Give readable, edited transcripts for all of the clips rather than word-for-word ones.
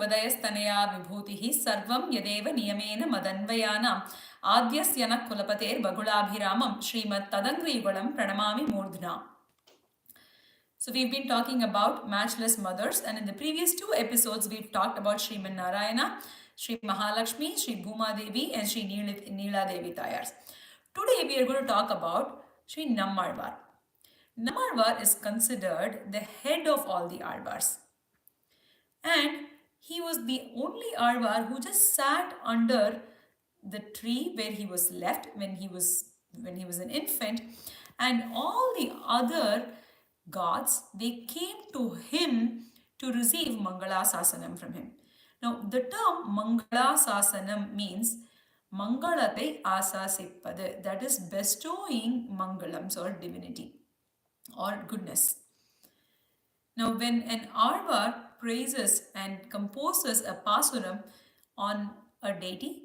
त्वदयस्तनया विभूतिः सर्वं यदेव नियमेन मदन्वयानाम् आद्यस्य नः कुलपतेर्बगुलाभिरामं श्रीमत्तदङ्घ्रियुगलं प्रणमामि मूर्ध्ना. So we've been talking about matchless mothers, and in the previous 2 episodes we've talked about Sriman Narayana, Sri Mahalakshmi, Sri Bhuma Devi and Sri Neela Devi Tayars. Today we are going to talk about Sri Nammazhvar. Nammazhvar is considered the head of all the Alvars. And he was the only Alvar who just sat under the tree where he was left when he was an infant, and all the other gods, they came to him to receive Mangala Sasanam from him. Now the term Mangala Sasanam means Mangalate Asasippadu, that is bestowing Mangalams or divinity or goodness. Now when an Alvar praises and composes a pasuram on a deity,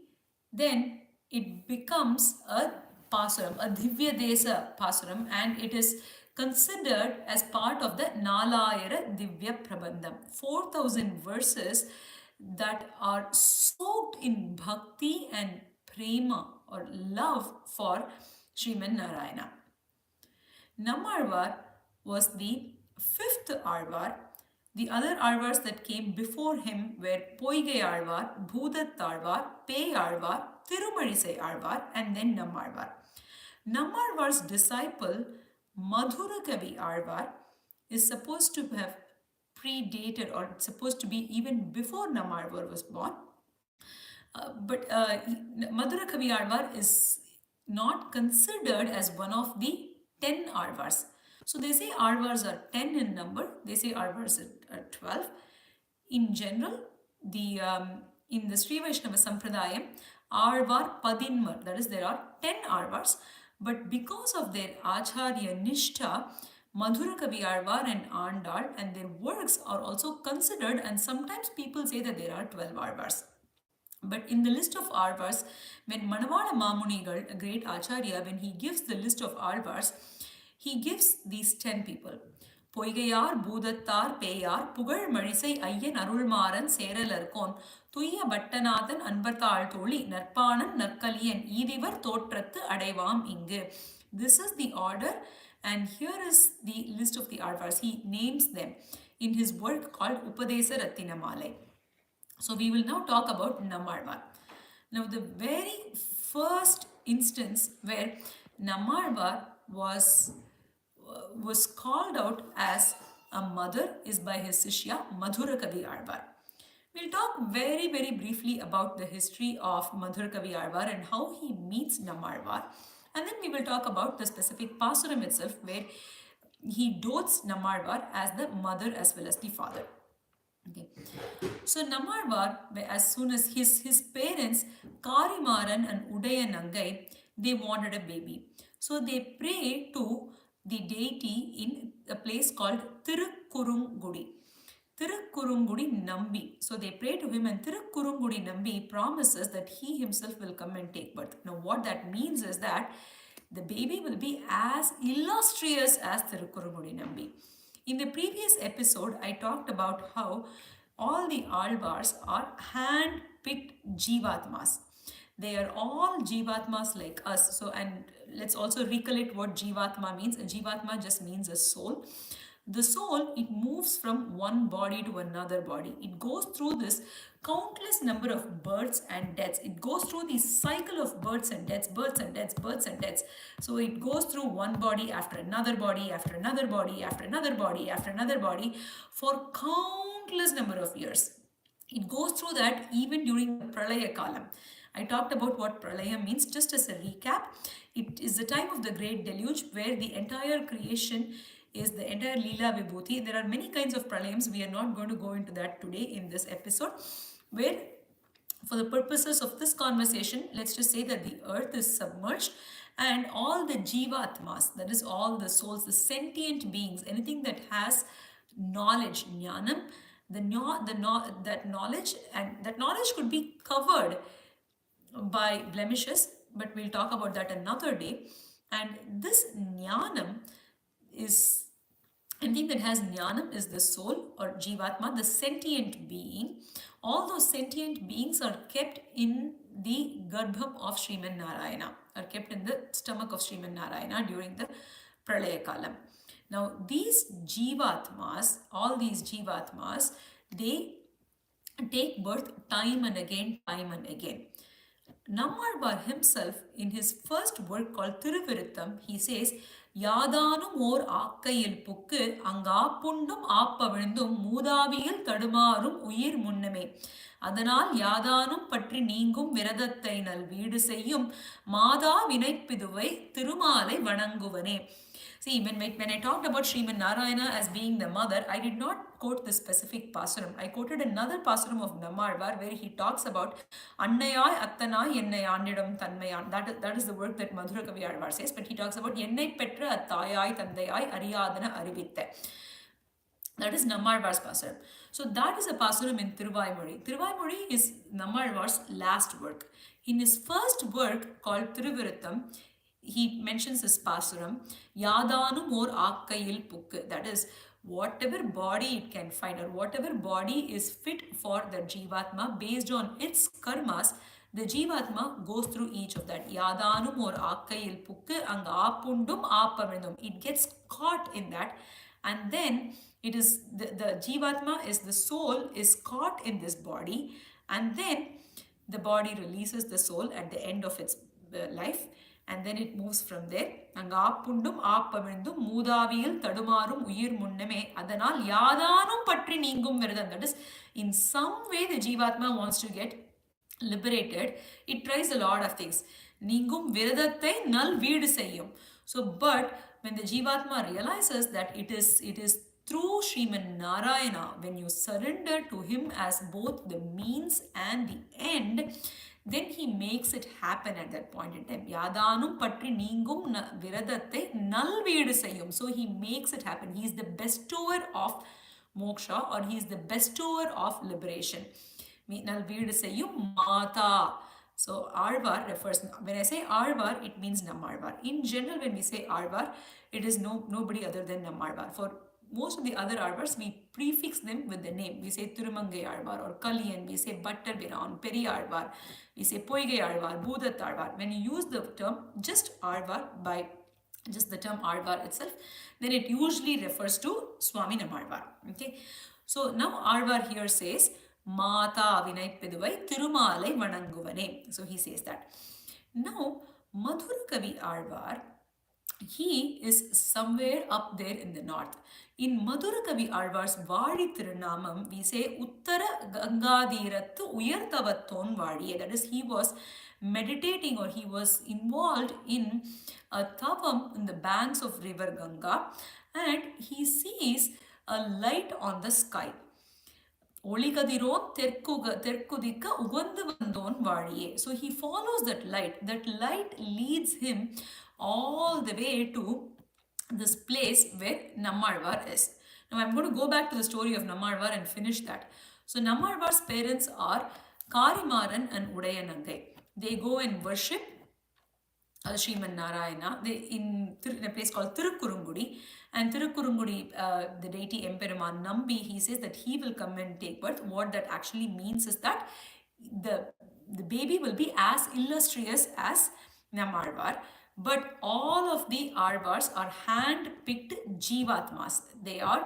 then it becomes a pasuram, a Divya Desa pasuram, and it is considered as part of the Nalayara Divya Prabandham. 4,000 verses that are soaked in bhakti and prema or love for Sriman Narayana. Nammazhvar was the 5th Alvar. The other Alvars that came before him were Poigai Alvar, Bhudat Alvar, Pei Alvar, Tirumalizai Alvar, and then Nammazhvar. Nammazhvar's disciple Madhurakavi Alvar is supposed to have predated or supposed to be even before Nammazhvar was born. But Madhurakavi Alvar is not considered as one of the 10 Alvars. So they say Alvars are 10 in number, they say Alvars are 12. In general, in the Sri Vaishnava Sampradayam, Alvar Padinmar, that is there are 10 Alvars, but because of their Acharya Nishtha, Madhurakavi Alvar and Andal and their works are also considered, and sometimes people say that there are 12 Alvars. But in the list of Alvars, when Manavala Mamunigal, a great Acharya, when he gives the list of Alvars, he gives these 10 people. Poigayar, Bhudattar, Peyar, Pugal Marisai, Ayyan, Arulmaran, Seralarkon, Tuya Battanathan, Anbartal Toli, Narpanan, Narkalian, Idivar, Totrat, Adevam, Inge. This is the order, and here is the list of the Alvars. He names them in his work called Upadesa Ratinamalai. So we will now talk about Nammazhvar. Now the very first instance where Nammazhvar was called out as a mother is by his Shishya Madhurakavi Alvar. We'll talk very briefly about the history of Madhurakavi Alvar and how he meets Nammazhvar, and then we will talk about the specific pasuram itself where he dotes Nammazhvar as the mother as well as the father. Okay. So Nammazhvar, as soon as his parents Karimaran and Udayanangai, they wanted a baby. So they prayed to the deity in a place called Tirukkurungudi. Tirukkurungudi Nambi. So they pray to him, and Tirukkurungudi Nambi promises that he himself will come and take birth. Now what that means is that the baby will be as illustrious as Tirukkurungudi Nambi. In the previous episode, I talked about how all the Alvars are hand-picked Jivatmas. They are all Jivatmas like us. So, and let's also recollect what Jivatma means. A Jivatma just means a soul. The soul, it moves from one body to another body. It goes through this countless number of births and deaths. It goes through the cycle of births and deaths, births and deaths, births and deaths. So it goes through one body after another body, after another body, after another body, after another body for countless number of years. It goes through that even during the Pralaya Kalam. I talked about what Pralaya means just as a recap. It is the time of the great deluge where the entire creation is the entire Leela Vibhuti. There are many kinds of pralayams. We are not going to go into that today in this episode, where for the purposes of this conversation, let's just say that the earth is submerged and all the Jivatmas, that is all the souls, the sentient beings, anything that has knowledge, jnanam, that knowledge could be covered by blemishes, but we'll talk about that another day. And this jnanam is Anything that has jnanam is the soul or jivatma, the sentient being. All those sentient beings are kept in the garbham of Sriman Narayana, are kept in the stomach of Sriman Narayana during the Pralaya Kalam. Now, these jivatmas, all these jivatmas, they take birth time and again. Nammazhvar himself, in his first work called Thiruviruttam, he says, யாதானும் ஓர் ஆக்கையில் புக்கு அங்காப்புண்டும் ஆப்பவிழ்ந்தும் மூதாவியில் தடுமாறும் உயிர் முன்னமே அதனால் யாதானும் பற்றி நீங்கும் விரதத்தை நல் வீடு செய்யும் மாதா வினைப்பிதுவை திருமாலை வணங்குவனே. See, when I talked about Sriman Narayana as being the mother, I did not quote the specific pasuram. I quoted another pasuram of Nammazhvar where he talks about Annayai Attanai Ennai Andidam Tanmayan. That is the work that Madhura Kavi Alvar says, but he talks about Ennai Petra Attayai Tandayai Ariyadana Arivitte. That is Nammazhvar's pasuram. So that is a pasuram in Thiruvaimozhi. Thiruvaimozhi is Nammazhvar's last work. In his first work called Thiruviruttam, he mentions this pasuram, Yadanum or Akkayil Pukku. That is, whatever body it can find or whatever body is fit for the Jivatma based on its karmas, the Jivatma goes through each of that. Yadanum or Akkayil Pukku anga apundum apavindum. It gets caught in that, and then it is the Jivatma is the soul is caught in this body, and then the body releases the soul at the end of its life, and then it moves from there. அங்க ஆப்புண்டும் ஆப்பவிழ்ந்தும் மூதாவியில் தடுமாறும் உயிர் முன்னமே அதனால் யாதானும் பற்றி நீங்கும் விரதம். That is, in some way the Jivatma wants to get liberated. It tries a lot of things. நீங்கும் விரதத்தை நல் வீடு செய்யும். So, but when the Jivatma realizes that it is through Sriman Narayana, when you surrender to him as both the means and the end, then he makes it happen at that point in time. Yadanum patri neengum viradathai nalveedu seyyum. So he makes it happen. He is the bestower of moksha, or he is the bestower of liberation. Nalveedu seyyum mata. So Alvar refers, when I say Alvar, it means Nammazhvar. In general, when we say Alvar, it is nobody other than Nammazhvar. For most of the other Alvars, we prefix them with the name. We say Thirumangai Alvar or Kaliyan, we say Bhattar Biran, Peri Alvar, we say Poigai Alvar, Bhudat Alvar. When you use the term just Alvar, by just the term Alvar itself, then it usually refers to Swami Nammazhvar. Okay, so now Alvar here says, Mata Vinaippiduvai Thirumalai Vananguvane. So he says that. Now, Madhura Kavi Alvar, he is somewhere up there in the north. In Madhura Kavi Alvar's Vadi Tirunamam, we say Uttara Gangadhirathu Uyarthavatton Vadiye. That is, he was meditating, or he was involved in a tavam in the banks of river Ganga, and he sees a light on the sky. ஒளிகதிரோன் தெற்குதிக்க உகந்து வந்தோன் வாழியே. So he follows that light. That light leads him all the way to this place where Nammazhvar is. Now I'm going to go back to the story of Nammazhvar and finish that. So Nammazhvar's parents are Karimaran and Udayanangai. They go and worship Sriman Narayana in a place called Tirukkurungudi. And Tirukkurungudi, the deity Emperuman Nambi, he says that he will come and take birth. What that actually means is that the baby will be as illustrious as Nammazhvar. But all of the Alvars are hand-picked Jivatmas. They are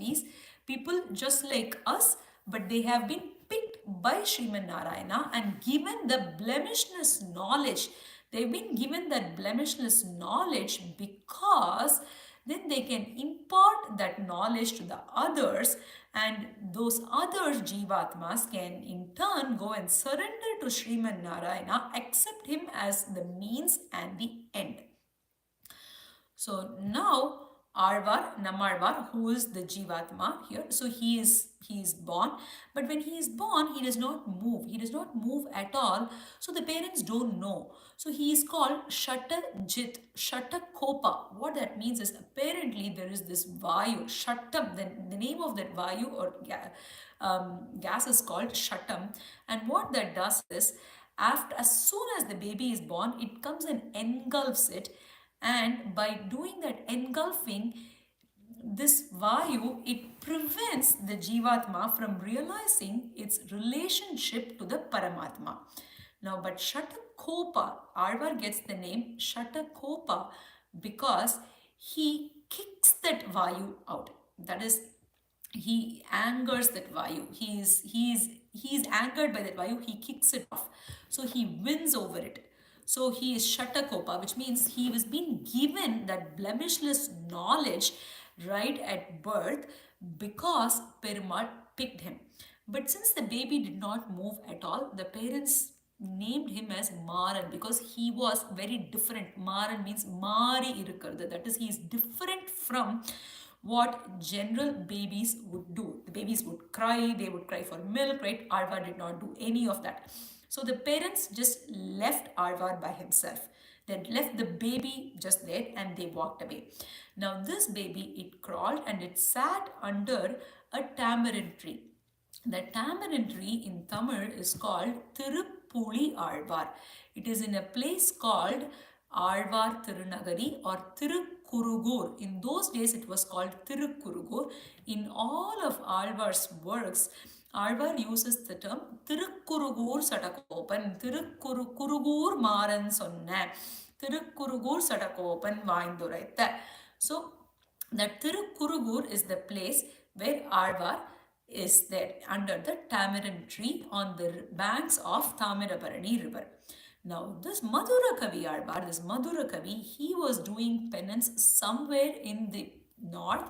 these people just like us, but they have been picked by Sriman Narayana and given the blemishless knowledge. They've been given that blemishless knowledge because then they can impart that knowledge to the others, and those other Jivatmas can in turn go and surrender to Sriman Narayana, accept him as the means and the end. So now Alvar, Nammazhvar, who is the Jivatma here, so he is born, but when he is born, he does not move. He does not move at all. So the parents don't know. So he is called Shatajit, Shatakopa. What that means is, apparently there is this Vayu, Shatam, the name of that Vayu or gas is called Shatam. And what that does is, as soon as the baby is born, it comes and engulfs it. And by doing that engulfing, this Vayu, it prevents the Jivatma from realizing its relationship to the Paramatma. Now, but Shatakopa, Alvar gets the name Shatakopa because he kicks that Vayu out. That is, he angers that Vayu. He is angered by that Vayu. He kicks it off. So he wins over it. So he is Shatakopa, which means he was being given that blemishless knowledge right at birth because Perumal picked him. But since the baby did not move at all, the parents named him as Maran because he was very different. Maran means Mari irukkardu. That is, he is different from what general babies would do. The babies would cry, they would cry for milk, right? Alvar did not do any of that. So the parents just left Alvar by himself. They left the baby just there and they walked away. Now this baby, it crawled and it sat under a tamarind tree. The tamarind tree in Tamil is called Tirupuli Alvar. It is in a place called Alvar Tirunagari or Tirukurugur. In those days it was called Tirukurugur. In all of Alvar's works, Alvar uses the term Tirukurugur Satakopan, Tirukurugur Maran Sonna, Tirukurugur Satakopan Vainduraitha. So that Tirukurugur is the place where Alvar is there under the tamarind tree on the banks of Tamirabarani river. Now this Madhura Kavi Alvar, this Madhura Kavi, he was doing penance somewhere in the north,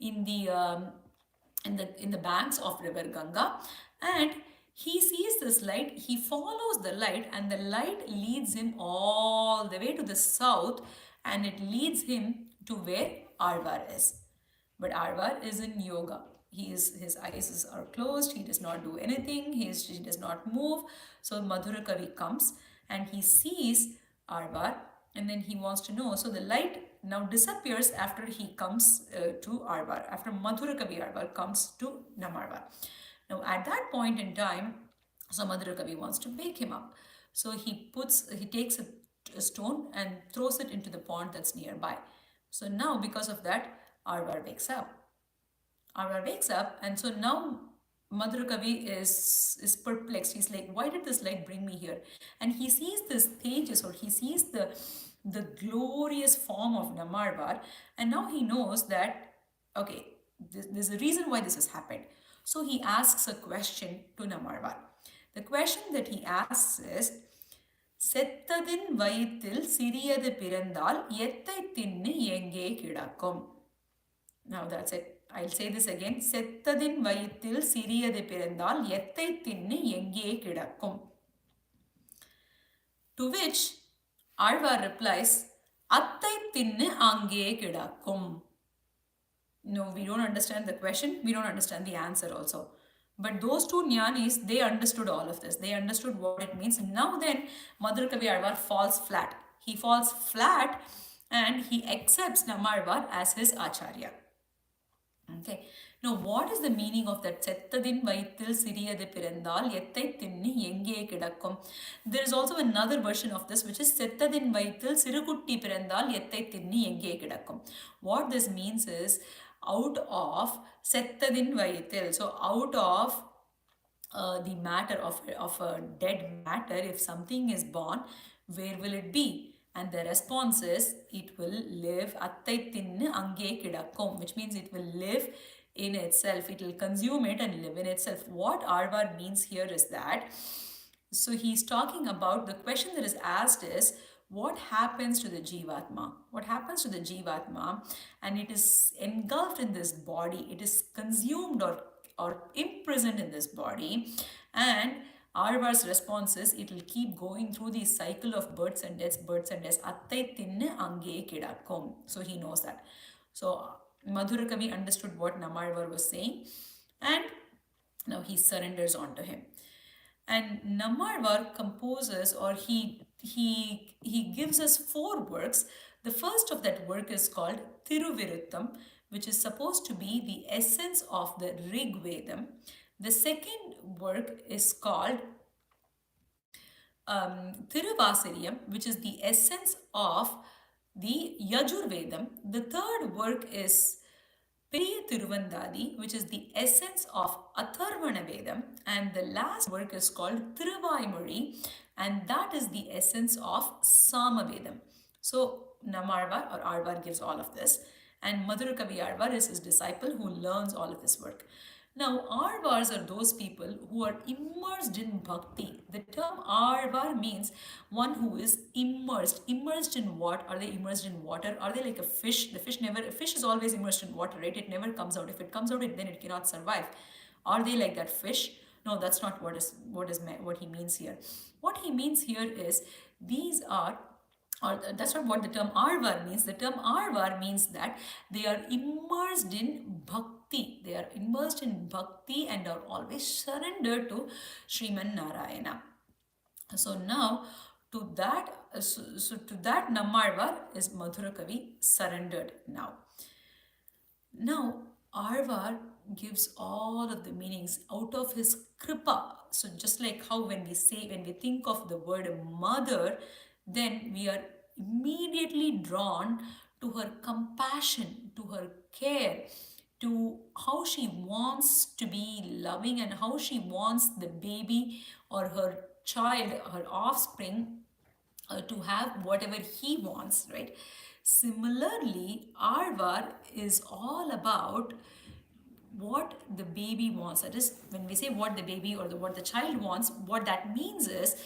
in the banks of river Ganga, and he sees this light, he follows the light, and the light leads him all the way to the south, and it leads him to where Alvar is. But Alvar is in yoga. His eyes are closed, he does not do anything, he does not move. So Madhura Kavi comes and he sees Alvar and then he wants to know. So the light now disappears after he comes to Alvar, after Madhura Kavi Alvar comes to Nammazhvar. Now at that point in time, so Madhura Kavi wants to wake him up. So he takes a stone and throws it into the pond that's nearby. So now because of that, Alvar wakes up. Alvar wakes up, and so now Madhura Kavi is perplexed. He's like, why did this light bring me here? And he sees this Tejas, or he sees the glorious form of Nammazhvar, and now he knows that, okay, there's a reason why this has happened. So he asks a question to Nammazhvar. The question that he asks is, செத்ததின் வயிற்றில் சிறியது பிறந்தால் எத்தை தின்னு எங்கே கிடக்கும்? Now that's it. I'll say this again. செத்ததின் வயிற்றில் சிறியது பிறந்தால் எத்தை தின்னு எங்கே கிடக்கும்? To which Alvar replies, அத்தை தின்னு அங்கே கிடக்கும். No, we don't understand the question. We don't understand the answer also. But those two jnanis, they understood all of this. They understood what it means. Now then, Madhura Kavi Alvar falls flat. He falls flat and he accepts Nammazhvar as his acharya. Okay. Now, what is the meaning of that? Settadin vaitil siriyadu pirandal yettai tinni enge kidakkum. There is also another version of this, which is Settadin vaitil sirukutti pirandal yettai tinni enge kidakkum. What this means is, out of Settadin vaitil, so out of the matter of a dead matter, if something is born, where will it be? And the response is, it will live attai tinnu ange kidakkum, which means it will live in itself. It will consume it and live in itself. What Alvar means here is that, so he's talking about, the question that is asked is, what happens to the Jivatma? What happens to the Jivatma? And it is engulfed in this body. It is consumed or imprisoned in this body. And Alvar's response is, it will keep going through the cycle of births and deaths, Attai tinnu ange kidakkum. So he knows that. So Madhura Kavi understood what Nammazhvar was saying, and now he surrenders onto him. And Nammazhvar composes, or he gives us 4 works. The first of that work is called Thiruviruttam, which is supposed to be the essence of the Rig Vedam. The second work is called Thiruvasiriyam, which is the essence of the Yajur Vedam. The third work is Periya Tiruvandadi, which is the essence of Atharvana Vedam, and the last work is called Thiruvaimozhi, and that is the essence of Samavedam. So Nammazhvar or Alvar gives all of this, and Madhurakavi Alvar is his disciple who learns all of this work. Now, Arvars are those people who are immersed in bhakti. The term Arvar means one who is immersed. Immersed in what? Are they immersed in water? Are they like a fish? A fish is always immersed in water, right? It never comes out. If it comes out, then it cannot survive. Are they like that fish? No, that's not what he means here. What he means here is these are, or that's not what the term arvar means. The term arvar means that they are immersed in bhakti. They are immersed in bhakti and are always surrendered to Sriman Narayana. So now to that Nammalvar is Madhurakavi surrendered now. Now, Arvar gives all of the meanings out of his kripa. So, just like how when we think of the word mother, then we are immediately drawn to her compassion, to her care, to how she wants to be loving and how she wants the baby or her child, her offspring to have whatever he wants, right? Similarly, Arvar is all about what the baby wants. That is, when we say what the baby or what the child wants, what that means is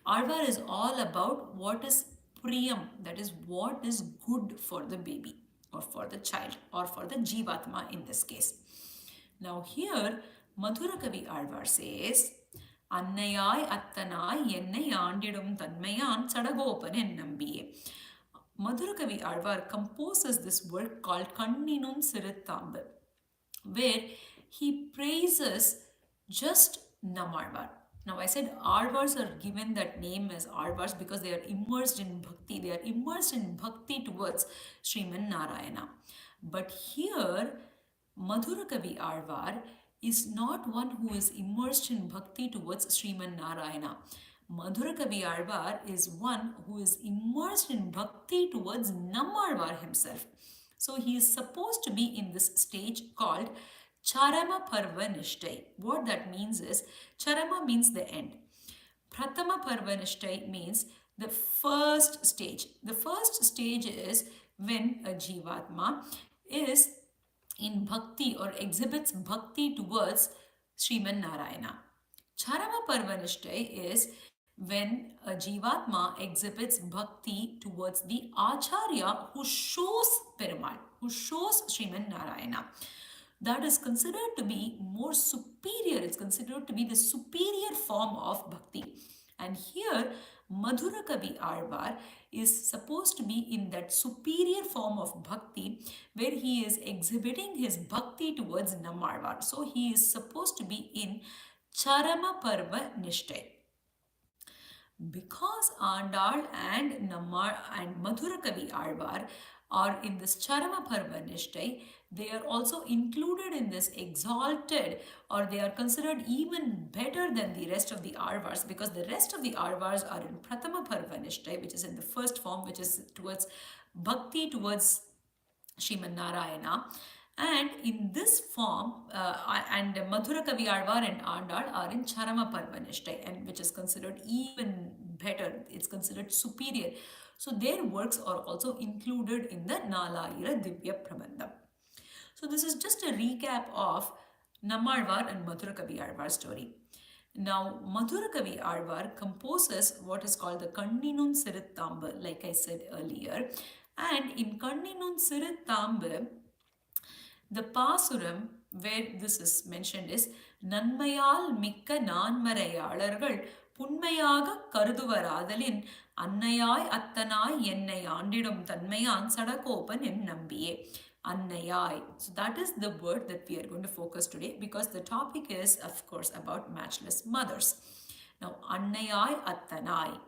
Arvar is all about what is priyam, that is what is good for the baby or for the child or for the jivatma in this case. Now here, Madhurakavi Alvar says, Annayai Attanai Ennai Andidum Tanmayan Sadagopan en Nambiye. Madhurakavi Alvar composes this work called Kanninum Sirithambu, where he praises just Nammalvar. Now I said Alvars are given that name as Alvars because they are immersed in bhakti. They are immersed in bhakti towards Sriman Narayana. But here, Madhurakavi Alvar is not one who is immersed in bhakti towards Sriman Narayana. Madhurakavi Alvar is one who is immersed in bhakti towards Nammalvar himself. So he is supposed to be in this stage called Charama Parva Nishtai. What that means is, Charama means the end. Prathama Parva Nishtai means the first stage. The first stage is when a Jivatma is in bhakti or exhibits bhakti towards Sriman Narayana. Charama Parvanishtai is when a Jivatma exhibits bhakti towards the Acharya who shows Perumal, who shows Sriman Narayana. That is considered to be more superior. It's considered to be the superior form of bhakti. And here, Madhurakavi Alvar is supposed to be in that superior form of bhakti where he is exhibiting his bhakti towards Nammalvar. So he is supposed to be in Charama Parva Nishtai. Because Andal and Madhurakavi Alvar are in this Charama Parva Nishtai, they are also included in this exalted, or they are considered even better than the rest of the Alvars, because the rest of the Alvars are in Prathama Parva Nishtai, which is in the first form, which is towards bhakti towards Sriman Narayana. And in this form, and Madhurakavi Alvar and Andal are in Charama Parvanishtai, and which is considered even better. It's considered superior. So their works are also included in the Nalayira Divya Prabandham. So this is just a recap of Nammalvar and Madhurakavi Alvar story. Now, Madhurakavi Alvar composes what is called the Kanninun Sirithambu, like I said earlier. And in Kanninun Sirithambu, the Pasuram where this is mentioned is Nanmayal Mikka Nanmarayalargal Punmayaga Karduvaradalin Annayai Attanai Ennai Andidum Tanmayan Sadakopan en Nambiye. Annayai. So that is the word that we are going to focus today because the topic is, of course, about matchless mothers. Now, Annayai Attanai.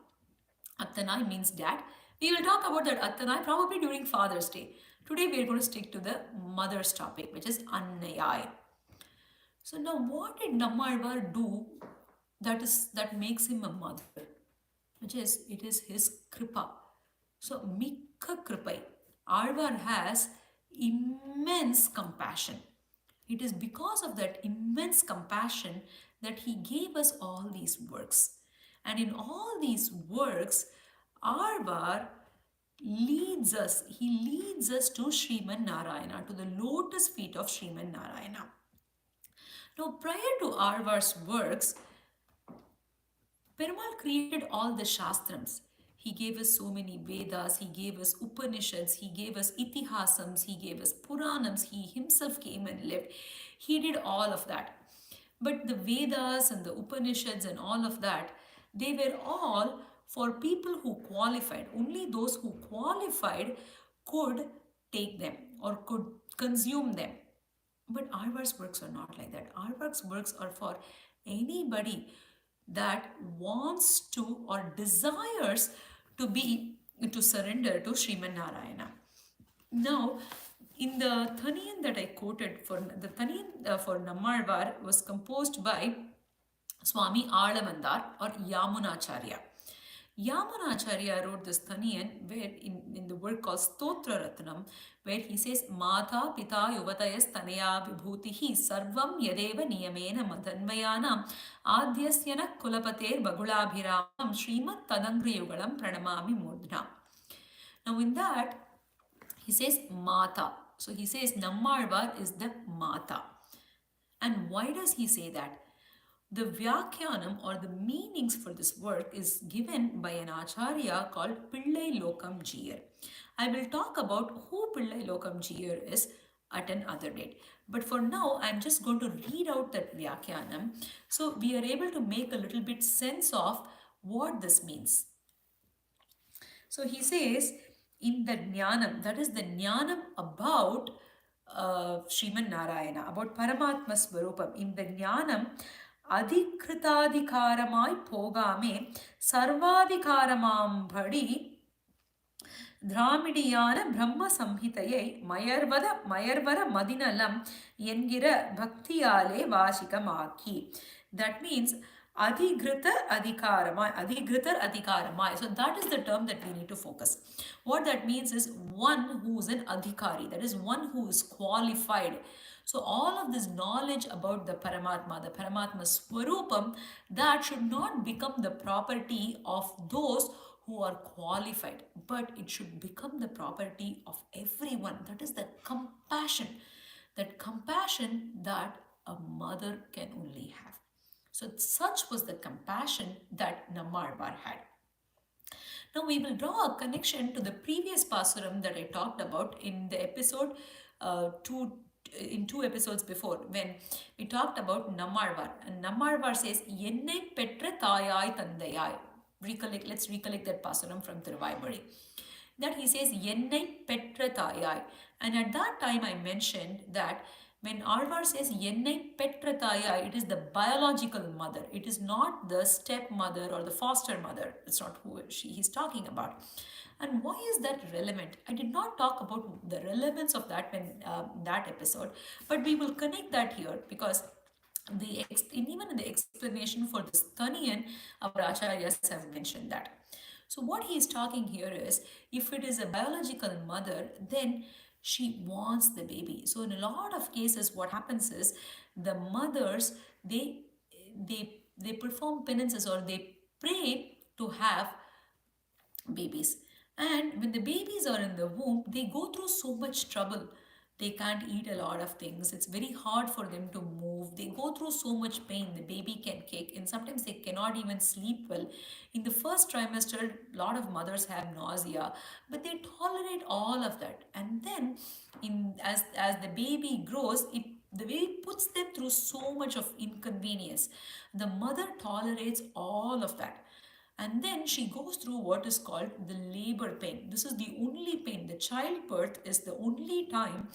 Attanai means dad. We will talk about that Attanai probably during Father's Day. Today we are going to stick to the mother's topic, which is Annayai. So now what did Nammalvar do that makes him a mother? Which is, it is his kripa. So Mikka kripai. Alvar has immense compassion. It is because of that immense compassion that he gave us all these works. And in all these works, Arvar leads us to Sriman Narayana, to the lotus feet of Sriman Narayana. Now, prior to Arvar's works, Perumal created all the Shastrams. He gave us so many Vedas, he gave us Upanishads, he gave us Itihasams, he gave us Puranams, he himself came and lived. He did all of that. But the Vedas and the Upanishads and all of that, they were all for people who qualified. Only those who qualified could take them or could consume them. But Arvar's works are not like that. Arvar's works are for anybody that wants to or desires to surrender to Sriman Narayana. Now, in the Thaniyan that I quoted, for the Thaniyan for Nammazhvar was composed by Swami Alamandar or Yamunacharya. Yamunacharya wrote this Thaniyan where in the work called Stotra Ratnam, where he says, Mata Pita Yuvatayas Tanaya Vibhutihi Sarvam Yadeva Niyamena Madanmayanam Adhyasyana Kulapater Bagulabhiramam Srimat Tadangri Yugalam Pranamami Murdna. Now in that, he says Mata. So he says Nammazhvar is the Mata. And why does he say that? The Vyakyanam or the meanings for this work is given by an Acharya called Pillai Lokam Jiyar. I will talk about who Pillai Lokam Jiyar is at another date. But for now, I'm just going to read out that Vyakyanam so we are able to make a little bit sense of what this means. So he says, in the Jnanam, that is the Jnanam about Sriman Narayana, about Paramatma Swarupam, in the Jnanam, अधिकृताधिकारमाय पोगामे सर्वाधिकारमां भड़ी திராமிடியான பிரம்ம சம்ஹிதையை மயர்வர மதிநலம் என்கிற பக்தியாலே வாசிகமாக்கி. That means Adhigrita adhikaramai. So that is the term that we need to focus. What that means is one who is an adhikari, that is one who is qualified. So all of this knowledge about the Paramatma Swarupam, that should not become the property of those who are qualified, but it should become the property of everyone. That is the compassion that a mother can only have. So such was the compassion that Nammazhvar had. Now we will draw a connection to the previous Pasuram that I talked about in the episode two episodes before, when we talked about Nammazhvar. And Nammazhvar says, Yennai petra thayai thandayai. Let's recollect that Pasuram from Thiruvaimozhi. That he says, Yennai petra thayai. And at that time I mentioned that when Arvar says Yennai petra thayai, it is the biological mother. It is not the stepmother or the foster mother. It's not who he's talking about. And why is that relevant? I did not talk about the relevance of that in that episode, but we will connect that here because even in the explanation for this Thaniyan, our acharyas have mentioned that. So what he is talking here is, if it is a biological mother, then she wants the baby. So in a lot of cases, what happens is the mothers, they perform penances or they pray to have babies. And when the babies are in the womb, they go through so much trouble. They can't eat a lot of things. It's very hard for them to move. They go through so much pain. The baby can kick, and sometimes they cannot even sleep well. In the first trimester, a lot of mothers have nausea, but they tolerate all of that. And then, as the baby grows, the baby puts them through so much of inconvenience. The mother tolerates all of that. And then she goes through what is called the labor pain. This is the only pain. The childbirth is the only time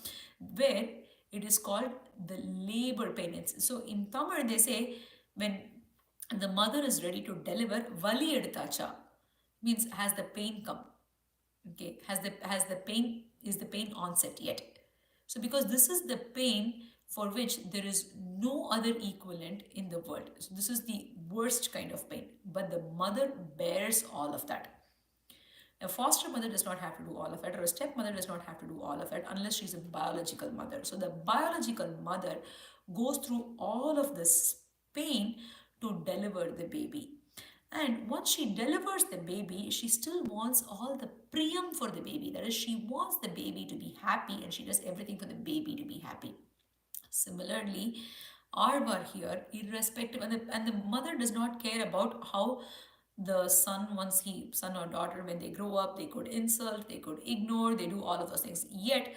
where it is called the labor pain. So in Tamil they say when the mother is ready to deliver, vali edutacha, means has the pain come? Okay, is the pain onset yet? So because this is the pain for which there is no other equivalent in the world. So this is the worst kind of pain, but the mother bears all of that. A foster mother does not have to do all of it, or a stepmother does not have to do all of it unless she's a biological mother. So the biological mother goes through all of this pain to deliver the baby. And once she delivers the baby, she still wants all the priyam for the baby. That is, she wants the baby to be happy and she does everything for the baby to be happy. Similarly, Arvar here, irrespective, and the mother does not care about how the son, once he, son or daughter, when they grow up, they could insult, they could ignore, they do all of those things. Yet,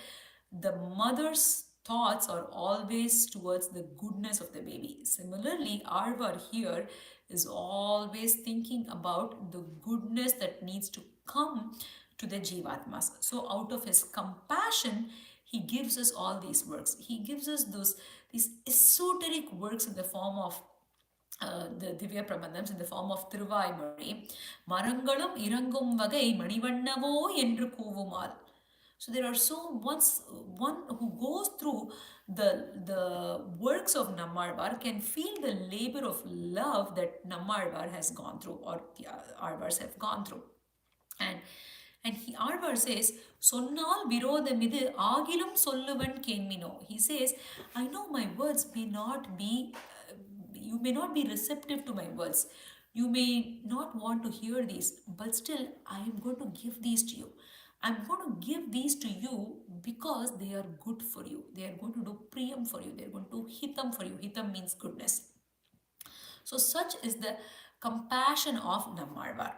the mother's thoughts are always towards the goodness of the baby. Similarly, Arvar here is always thinking about the goodness that needs to come to the Jivatmas. So, out of his compassion, he gives us all these works. He gives us these esoteric works in the form of the Divya Prabandhams, in the form of Thiruvaimari. Marangalum irangum vagai manivannavo endru kuvumal. So there are once one who goes through the works of Nammazhvar can feel the labor of love that Nammazhvar has gone through, or the Arvars have gone through. And Arvar says, Sonnal virodamidu agilum solluvan kenmino. He says, I know my words may not be, you may not be receptive to my words. You may not want to hear these, but still I am going to give these to you. I'm going to give these to you because they are good for you. They are going to do priyam for you. They are going to do hitam for you. Hitam means goodness. So such is the compassion of Nammazhvar.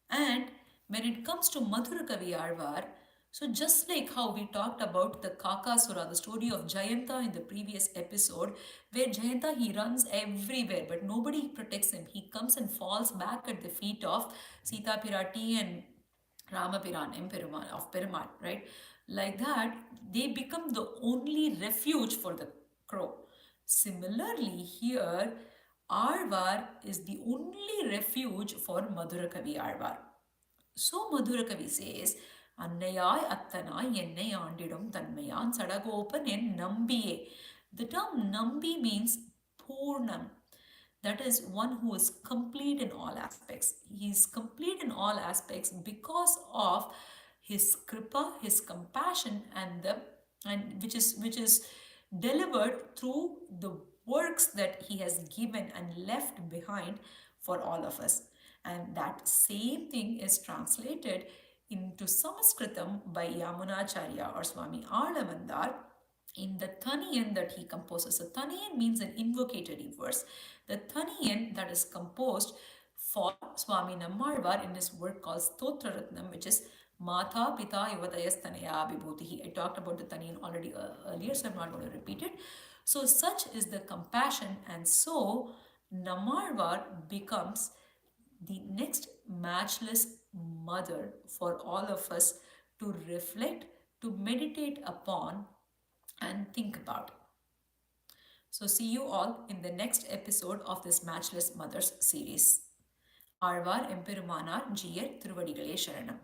And when it comes to Madhurakavi Arvar, so just like how we talked about the Kakasura, the story of Jayanta in the previous episode, where Jayanta, he runs everywhere but nobody protects him. He comes and falls back at the feet of Sita Pirati and Ramapiran, Emperuman of Perumal, right? Like that, they become the only refuge for the crow. Similarly, here, Arvar is the only refuge for Madhurakavi Arvar. So Madhurakavi says, Annayai Attanai Ennai Andidum Tanmayan Sadagopan en Nambiye. The term Nambi means Purnam. That is one who is complete in all aspects. He is complete in all aspects because of his kripa, his compassion, and which is delivered through the works that he has given and left behind for all of us. And that same thing is translated into Sanskritam by Yamunacharya or Swami Alamandar in the Thaniyan that he composes. So Thaniyan means an invocatory verse. The Thaniyan that is composed for Swami Nammazhvar in his work called Stotra Ratnam, which is Mata Pita Yuvadayastanaya Vibhutihi. I talked about the Thaniyan already earlier, so I'm not going to repeat it. So such is the compassion, and so Nammazhvar becomes the next matchless mother for all of us to reflect, to meditate upon, and think about. So, see you all in the next episode of this Matchless Mothers series. Arvar Emperumanar Jiyar Thiruvadigalే Sharanam.